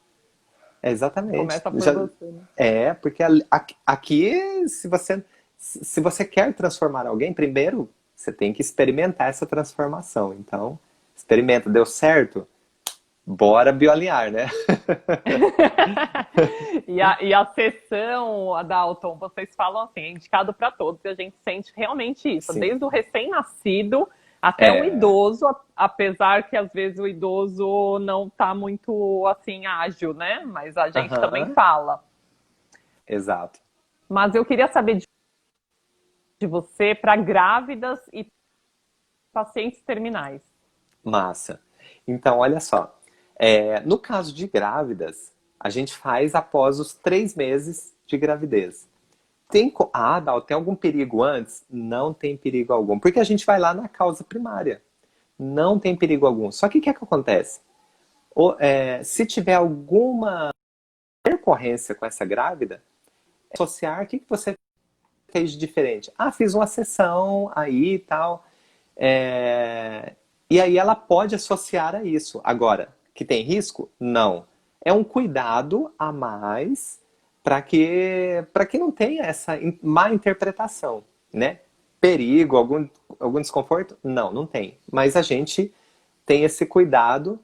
Exatamente. Começa por você, né? Porque aqui, se você quer transformar alguém, primeiro você tem que experimentar essa transformação. Então, experimenta, deu certo? Bora bioalinhar, né? E a sessão, Adalton, vocês falam assim, é indicado para todos, e a gente sente realmente isso. Sim. Desde o recém-nascido, Até o É, idoso, apesar que às vezes o idoso não está muito assim ágil, né? Mas a gente também aham, fala. exato. Mas eu queria saber de você para grávidas e pacientes terminais. Massa. Então, olha só. No caso de grávidas, a gente faz após os 3 meses de gravidez. Dal, tem algum perigo antes? Não tem perigo algum, porque a gente vai lá na causa primária. Não tem perigo algum. Só que o que é que acontece? Se tiver alguma intercorrência com essa grávida, associar, o que que você fez de diferente? Ah, fiz uma sessão aí e tal. É, E aí ela pode associar a isso. Agora, que tem risco? Não. É um cuidado a mais para que não tenha essa má interpretação, né? Perigo, algum desconforto? Não, não tem. Mas a gente tem esse cuidado,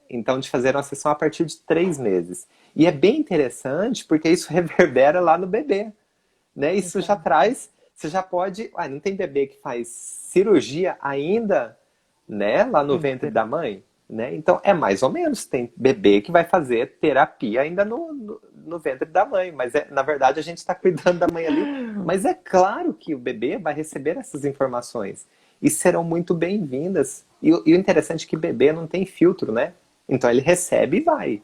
então, de fazer uma sessão a partir de 3 meses. E é bem interessante porque isso reverbera lá no bebê, né? Isso já Então, traz, você já pode, não tem bebê que faz cirurgia ainda, né, lá no ventre da mãe, né? Então é mais ou menos, tem bebê que vai fazer terapia ainda no ventre da mãe, mas na verdade a gente está cuidando da mãe ali, mas é claro que o bebê vai receber essas informações e serão muito bem-vindas. E o interessante é que bebê não tem filtro, né? Então ele recebe e vai.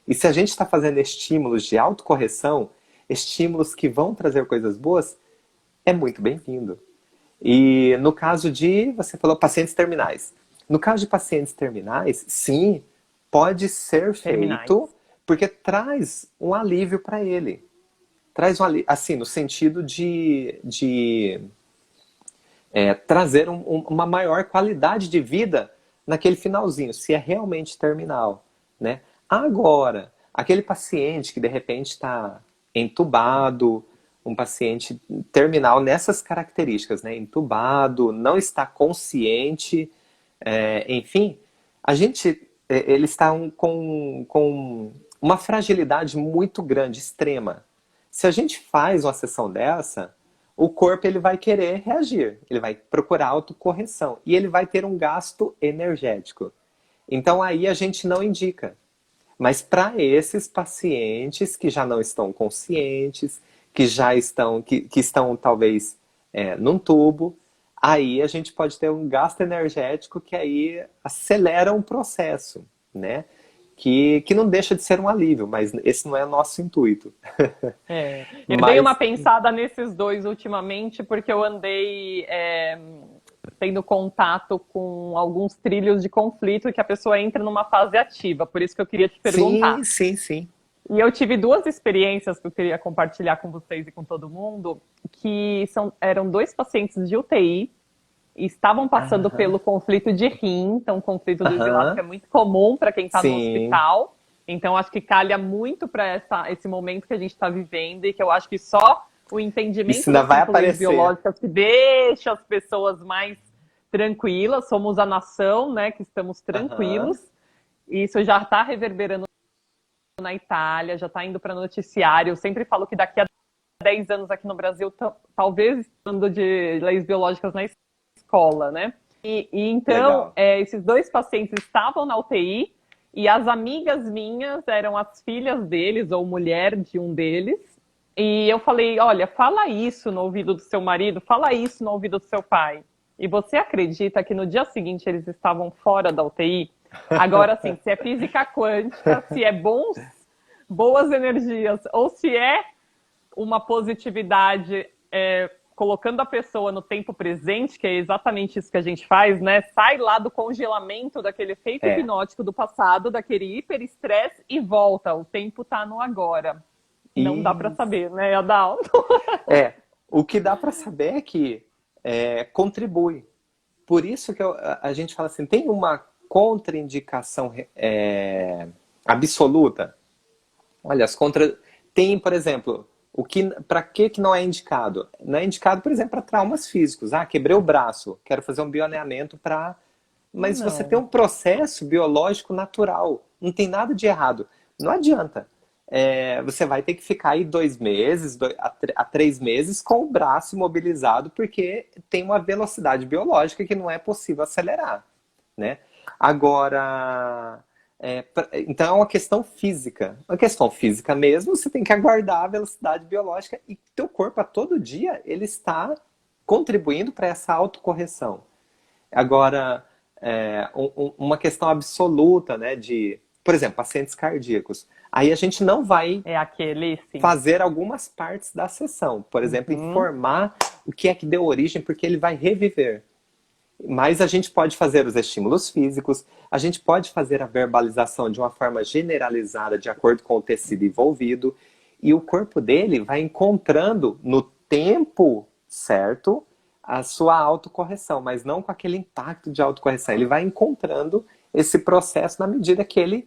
E se a gente está fazendo estímulos de autocorreção, estímulos que vão trazer coisas boas, é muito bem-vindo. E no caso de, você falou pacientes terminais. No caso de pacientes terminais, sim, pode ser terminais. feito porque traz um alívio para ele. Traz um alívio, assim, no sentido de trazer uma maior qualidade de vida naquele finalzinho, se é realmente terminal, né? Agora, aquele paciente que de repente está entubado, um paciente terminal nessas características, né? Entubado, não está consciente, enfim, ele está com uma fragilidade muito grande, extrema. Se a gente faz uma sessão dessa, o corpo ele vai querer reagir, ele vai procurar autocorreção e ele vai ter um gasto energético. Então aí a gente não indica. Mas para esses pacientes que já não estão conscientes, que estão talvez num tubo, aí a gente pode ter um gasto energético que aí acelera um processo, né? Que não deixa de ser um alívio, mas esse não é o nosso intuito. É, eu dei uma Mas pensada nesses dois ultimamente, porque eu andei tendo contato com alguns trilhos de conflito e que a pessoa entra numa fase ativa. Por isso que eu queria te sim, perguntar. sim, sim. E eu tive duas experiências que eu queria compartilhar com vocês e com todo mundo, que eram dois pacientes de UTI e estavam passando Aham, pelo conflito de rim. Então, o conflito do isolato é aham, muito comum para quem está no sim. hospital. Então, acho que calha muito para esse momento que a gente está vivendo e que eu acho que só o Isso entendimento ainda das vai 5 leis aparecer. biológicas que deixa as pessoas mais tranquilas. Somos a nação, né, que estamos Aham. tranquilos. E isso já está reverberando na Itália, já está indo para noticiário. Eu sempre falo que daqui a 10 anos aqui no Brasil, talvez falando de leis biológicas na escola, né? E então, Legal. esses dois pacientes estavam na UTI e as amigas minhas eram as filhas deles ou mulher de um deles. E eu falei, olha, fala isso no ouvido do seu marido, fala isso no ouvido do seu pai. E você acredita que no dia seguinte eles estavam fora da UTI? Agora, assim, se é física quântica, se é boas energias ou se é uma positividade colocando a pessoa no tempo presente, que é exatamente isso que a gente faz, né? Sai lá do congelamento daquele efeito É. hipnótico do passado, daquele hiperestresse e volta. O tempo tá no agora. Não dá para E saber, né, Adalto? o que dá para saber é que contribui. Por isso que a gente fala assim, tem uma contraindicação absoluta. Olha, as contra tem, por exemplo, para que não é indicado? Não é indicado, por exemplo, para traumas físicos. Ah, quebrei o braço, quero fazer um bioalinhamento para. Mas você tem Não. um processo biológico natural, não tem nada de errado. Não adianta. você vai ter que ficar aí 2 meses, a 3 meses com o braço imobilizado, porque tem uma velocidade biológica que não é possível acelerar, né? Agora, então é uma questão física. Uma questão física mesmo, você tem que aguardar a velocidade biológica e teu corpo a todo dia ele está contribuindo para essa autocorreção. Agora, uma questão absoluta, né, por exemplo, pacientes cardíacos. Aí a gente não vai É aquele, sim. fazer algumas partes da sessão. Por exemplo, informar o que é que deu origem, porque ele vai reviver. Mas a gente pode fazer os estímulos físicos, a gente pode fazer a verbalização de uma forma generalizada, de acordo com o tecido envolvido, e o corpo dele vai encontrando no tempo certo a sua autocorreção, mas não com aquele impacto de autocorreção. Ele vai encontrando esse processo na medida que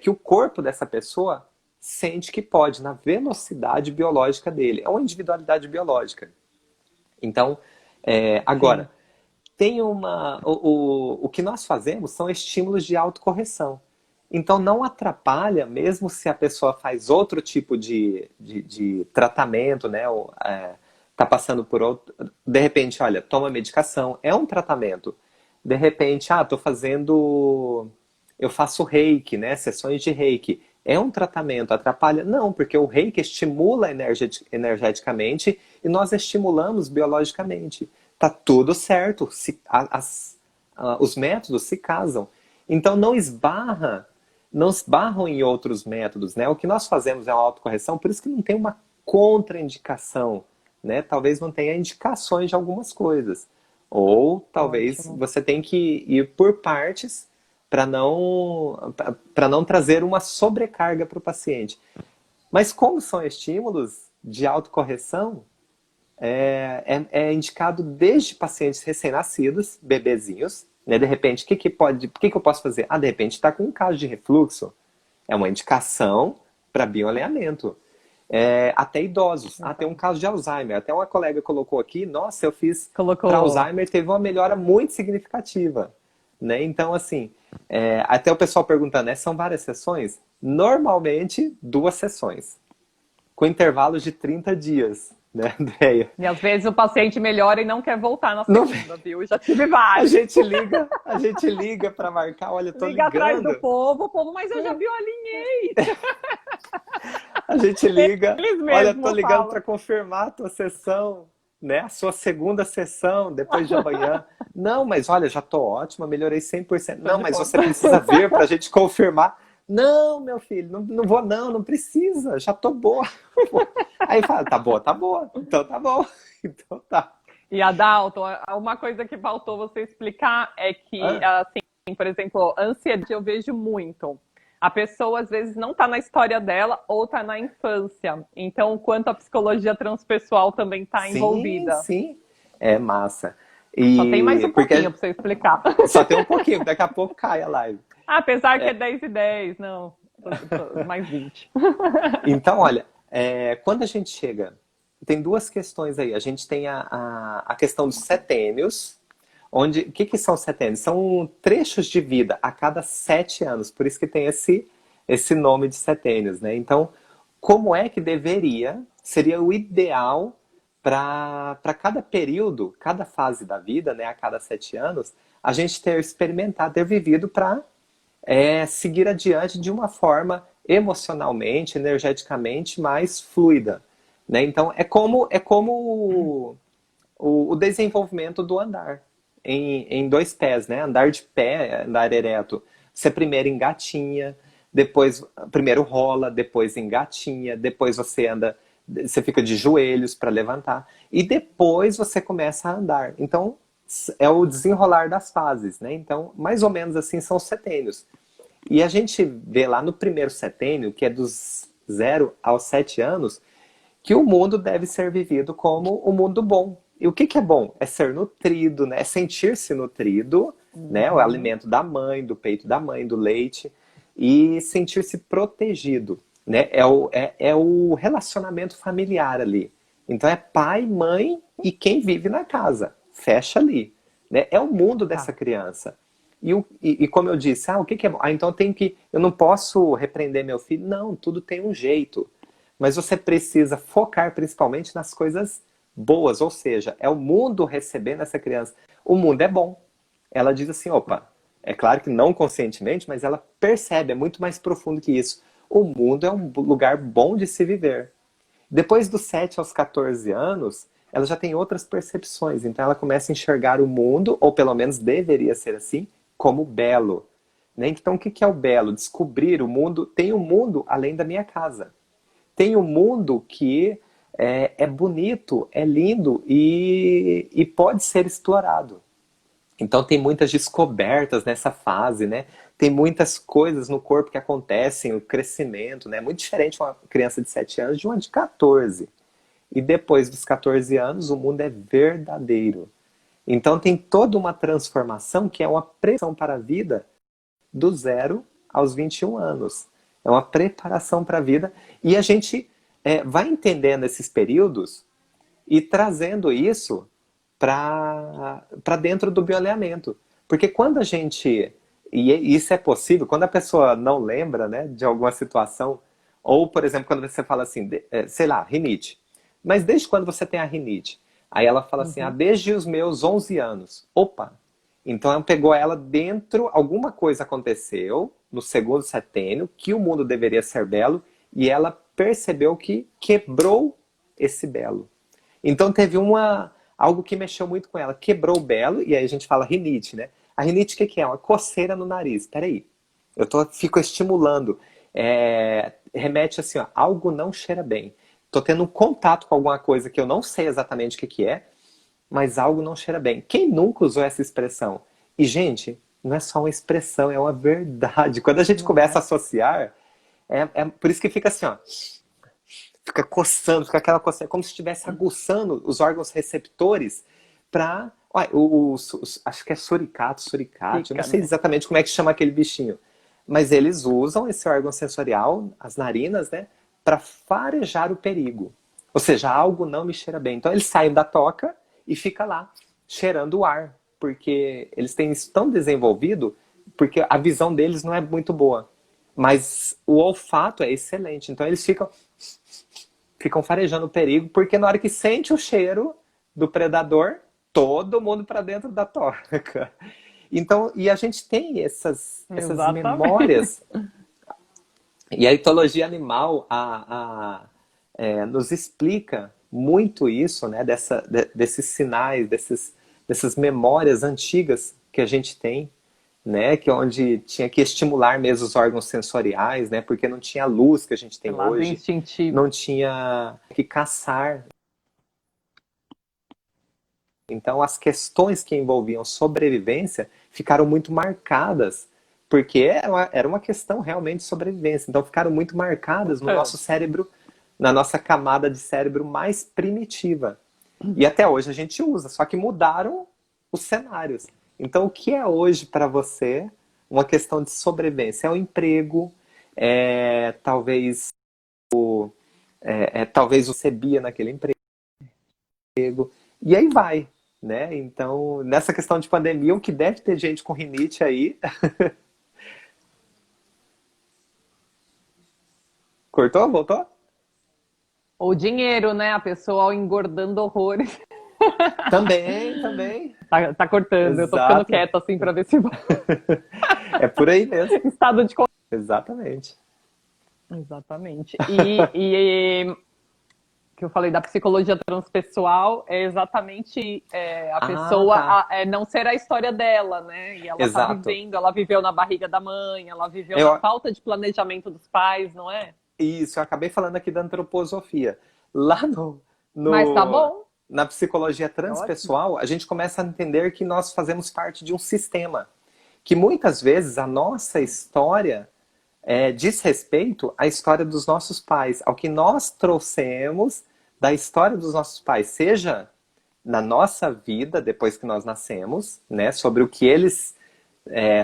o corpo dessa pessoa sente que pode, na velocidade biológica dele. É uma individualidade biológica. Então, agora, o que nós fazemos são estímulos de autocorreção. Então, não atrapalha, mesmo se a pessoa faz outro tipo de tratamento, né? Tá passando por outro. De repente, olha, toma medicação, é um tratamento. De repente, eu faço reiki, né? Sessões de reiki. É um tratamento, atrapalha? Não, porque o reiki estimula energeticamente e nós estimulamos biologicamente. Tá tudo certo, os métodos se casam. Então não esbarram em outros métodos, né? O que nós fazemos é uma autocorreção, por isso que não tem uma contraindicação, né? Talvez não tenha indicações de algumas coisas. Ou talvez Ótimo. você tenha que ir por partes para não trazer uma sobrecarga para o paciente. Mas como são estímulos de autocorreção, é indicado desde pacientes recém-nascidos, bebezinhos, né? De repente, o que eu posso fazer? De repente está com um caso de refluxo. É uma indicação para bioalinhamento. Até idosos. Tem um caso de Alzheimer. Até uma colega colocou aqui, nossa, eu fiz para Alzheimer, teve uma melhora muito significativa. Né? Então, assim, até o pessoal perguntando, né? São várias sessões? Normalmente, 2 sessões. Com intervalos de 30 dias. Né, Andréia? E às vezes o paciente melhora e não quer voltar na segunda, viu? Eu já tive vários. A gente liga para marcar, olha, eu tô Liga ligando. atrás do povo, mas eu já bioalinhei. A gente liga, Eles olha, mesmos tô ligando falam. para confirmar a tua sessão, né? A sua segunda sessão, depois de amanhã. Não, mas olha, já tô ótima, melhorei 100%. Não, mas você precisa vir para a gente confirmar. Não, meu filho, não vou não precisa, já tô boa. Aí fala, tá boa, então tá bom, então tá. E Adalto, uma coisa que faltou você explicar é que, assim, por exemplo, ansiedade eu vejo muito. A pessoa, às vezes, não está na história dela ou está na infância. Então, o quanto a psicologia transpessoal também está envolvida. Sim, é massa. Só tem mais um pouquinho para você explicar. Só tem um pouquinho, daqui a pouco cai a live. Apesar que é 10 e 10, não, mais 20. Então, olha, quando a gente chega, tem 2 questões aí. A gente tem a questão dos setênios, o que são setênios? São trechos de vida a cada 7 anos, por isso que tem esse nome de setênios, né? Então, como é que seria o ideal para cada período, cada fase da vida, né, a cada 7 anos, a gente ter experimentado, ter vivido para seguir adiante de uma forma emocionalmente, energeticamente mais fluida. Né? Então, é como o desenvolvimento do andar em 2 pés, né? Andar de pé, andar ereto. Você primeiro engatinha, primeiro rola, depois engatinha, depois você fica de joelhos para levantar e depois você começa a andar. Então, é o desenrolar das fases, né? Então, mais ou menos assim são os setênios. E a gente vê lá no primeiro setênio, que é dos 0 aos 7 anos, que o mundo deve ser vivido como o mundo bom. E o que é bom? É ser nutrido, né? É sentir-se nutrido, né? O alimento da mãe, do peito da mãe, do leite, e sentir-se protegido, né? É o relacionamento familiar ali. Então é pai, mãe e quem vive na casa. Fecha ali. Né? É o mundo dessa criança. E como eu disse, o que que é bom? Então eu não posso repreender meu filho. Não, tudo tem um jeito. Mas você precisa focar principalmente nas coisas boas, ou seja, é o mundo recebendo essa criança. O mundo é bom. Ela diz assim, opa, é claro que não conscientemente, mas ela percebe, é muito mais profundo que isso. O mundo é um lugar bom de se viver. Depois dos 7 aos 14 anos, ela já tem outras percepções. Então ela começa a enxergar o mundo, ou pelo menos deveria ser assim, como belo. Né? Então o que é o belo? Descobrir o mundo. Tem um mundo além da minha casa. Tem um mundo que é bonito, é lindo e pode ser explorado. Então tem muitas descobertas nessa fase, né? Tem muitas coisas no corpo que acontecem, o crescimento, né? Muito diferente uma criança de 7 anos de uma de 14. E depois dos 14 anos, o mundo é verdadeiro. Então tem toda uma transformação que é uma preparação para a vida do 0 aos 21 anos. É uma preparação para a vida. E a gente vai entendendo esses períodos e trazendo isso para dentro do bioalinhamento. Porque quando a gente, e isso é possível, quando a pessoa não lembra, né, de alguma situação, ou, por exemplo, quando você fala assim, sei lá, rinite. Mas desde quando você tem a rinite? Aí ela fala assim, Uhum. desde os meus 11 anos. Opa! Então ela pegou ela dentro, alguma coisa aconteceu no segundo setênio, que o mundo deveria ser belo, e ela percebeu que quebrou esse belo. Então teve algo que mexeu muito com ela. Quebrou o belo, e aí a gente fala rinite, né? A rinite o que é? Uma coceira no nariz. Peraí, fico estimulando. Remete assim, ó, algo não cheira bem. Tô tendo um contato com alguma coisa que eu não sei exatamente o que é, mas algo não cheira bem. Quem nunca usou essa expressão? E, gente, não é só uma expressão, é uma verdade. Quando a gente Não começa é? a associar, é por isso que fica assim, ó, fica coçando, fica aquela coceira, como se estivesse aguçando os órgãos receptores para. Acho que é suricate, eu não Fica, sei né? exatamente como é que chama aquele bichinho. Mas eles usam esse órgão sensorial, as narinas, né, para farejar o perigo. Ou seja, algo não me cheira bem. Então eles saem da toca e fica lá, cheirando o ar. Porque eles têm isso tão desenvolvido, porque a visão deles não é muito boa. Mas o olfato é excelente. Então eles ficam farejando o perigo, porque na hora que sente o cheiro do predador, todo mundo para dentro da toca. Então, e a gente tem essas Exatamente. memórias. E a etologia animal nos explica muito isso, né? Desses sinais, dessas memórias antigas que a gente tem, né? Que é onde tinha que estimular mesmo os órgãos sensoriais, né? Porque não tinha a luz que a gente É tem lado hoje, instintivo. não tinha que caçar. Então, as questões que envolviam sobrevivência ficaram muito marcadas, porque era uma questão realmente de sobrevivência. Então, ficaram muito marcadas no É. nosso cérebro, na nossa camada de cérebro mais primitiva. E até hoje a gente usa, só que mudaram os cenários. Então, o que é hoje para você uma questão de sobrevivência? É o emprego, talvez talvez você bia naquele emprego, e aí vai, né? Então, nessa questão de pandemia, o que deve ter gente com rinite aí, cortou? Voltou? Ou dinheiro, né? A pessoa engordando horrores. Também, também. Tá cortando. Eu tô ficando Exato. quieta assim pra ver se É por aí mesmo. estado de. Exatamente. Exatamente. E que eu falei da psicologia transpessoal é exatamente a Ah, pessoa tá. não ser a história dela, né? E ela tá Exato. vivendo, ela viveu na barriga da mãe, ela viveu na Eu, falta de planejamento dos pais, não é? isso, eu acabei falando aqui da antroposofia. Lá Mas tá no, bom, na psicologia é ótimo. transpessoal, a gente começa a entender que nós fazemos parte de um sistema. Que muitas vezes a nossa história diz respeito à história dos nossos pais, ao que nós trouxemos da história dos nossos pais, seja na nossa vida, depois que nós nascemos, né, sobre o que eles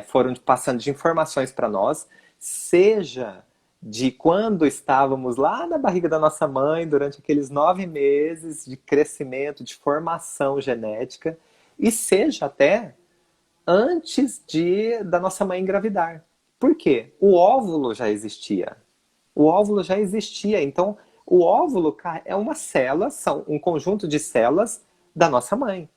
foram passando de informações para nós, seja de quando estávamos lá na barriga da nossa mãe, durante aqueles 9 meses de crescimento, de formação genética, e seja até antes da nossa mãe engravidar. Por quê? O óvulo já existia. O óvulo já existia. Então, o óvulo é uma célula, são um conjunto de células da nossa mãe.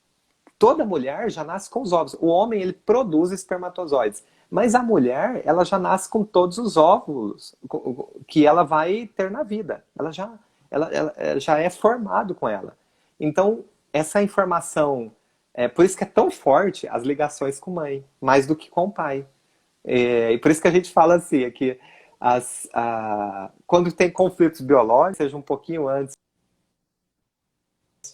Toda mulher já nasce com os óvulos. O homem, ele produz espermatozoides. Mas a mulher, ela já nasce com todos os óvulos que ela vai ter na vida. Ela já é formado com ela. Então, essa informação, por isso que é tão forte as ligações com mãe, mais do que com o pai. E por isso que a gente fala assim, é que quando tem conflitos biológicos, seja um pouquinho antes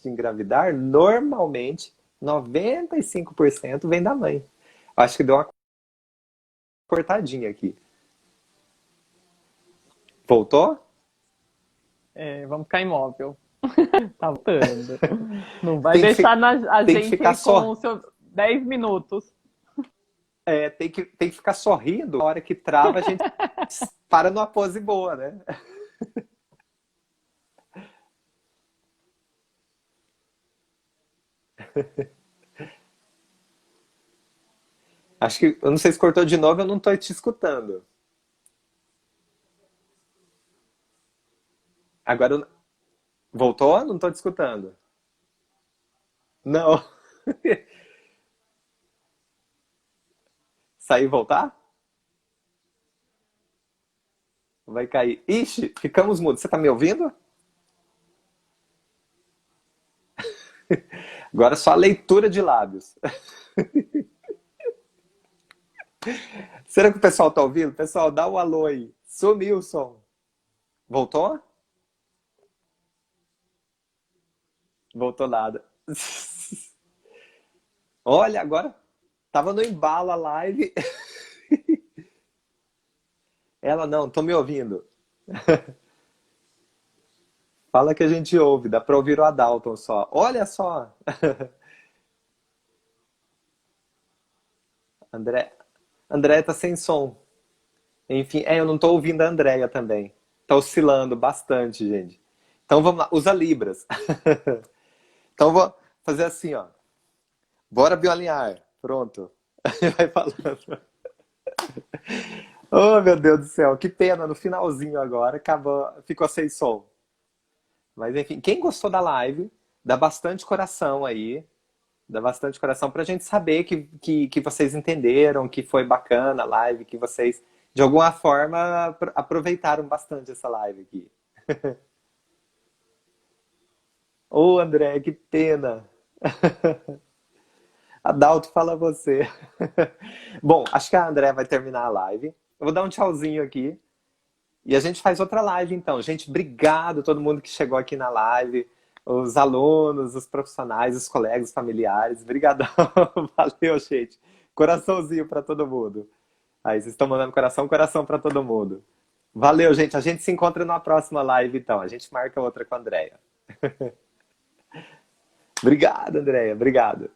de engravidar, normalmente 95% vem da mãe. Acho que deu uma cortadinha aqui. Voltou? É, vamos ficar imóvel. Tá voltando. Não vai Tem que, deixar a tem que gente ficar com só. os seus 10 minutos. Tem que ficar sorrindo. Na hora que trava, a gente para numa pose boa, né? Acho que, eu não sei se cortou de novo, eu não estou te escutando. Agora, voltou? Não estou te escutando. Não. Sair e voltar? Vai cair. Ixi, ficamos mudos. Você está me ouvindo? Agora só a leitura de lábios. Será que o pessoal está ouvindo? Pessoal, dá o alô aí. Sumiu o som. Voltou? Voltou nada. Olha, agora tava no embalo a live. Ela não, tô me ouvindo. Fala que a gente ouve, dá pra ouvir o Adalton só. Olha só. André, André tá sem som. Enfim, eu não tô ouvindo a Andréia também. Tá oscilando bastante, gente. Então vamos lá, usa Libras. Então vou fazer assim, ó. Bora bioalinhar. Pronto. Vai falando. Oh, meu Deus do céu, que pena, no finalzinho agora, acabou, ficou sem som. Mas enfim, quem gostou da live, dá bastante coração aí, dá bastante coração pra gente saber que vocês entenderam, que foi bacana a live, que vocês, de alguma forma, aproveitaram bastante essa live aqui. Ô, André, que pena. Adalto, fala você. Bom, acho que a André vai terminar a live. Eu vou dar um tchauzinho aqui. E a gente faz outra live então. Gente, obrigado a todo mundo que chegou aqui na live, os alunos, os profissionais, os colegas, os familiares. Obrigadão. Valeu, gente. Coraçãozinho para todo mundo. Aí, vocês estão mandando coração, coração para todo mundo. Valeu, gente. A gente se encontra na próxima live então. A gente marca outra com a Andréia. Obrigado, Andréia. Obrigado.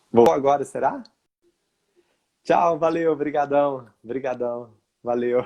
Vou agora, será? Tchau, valeu, brigadão. Brigadão. Valeu.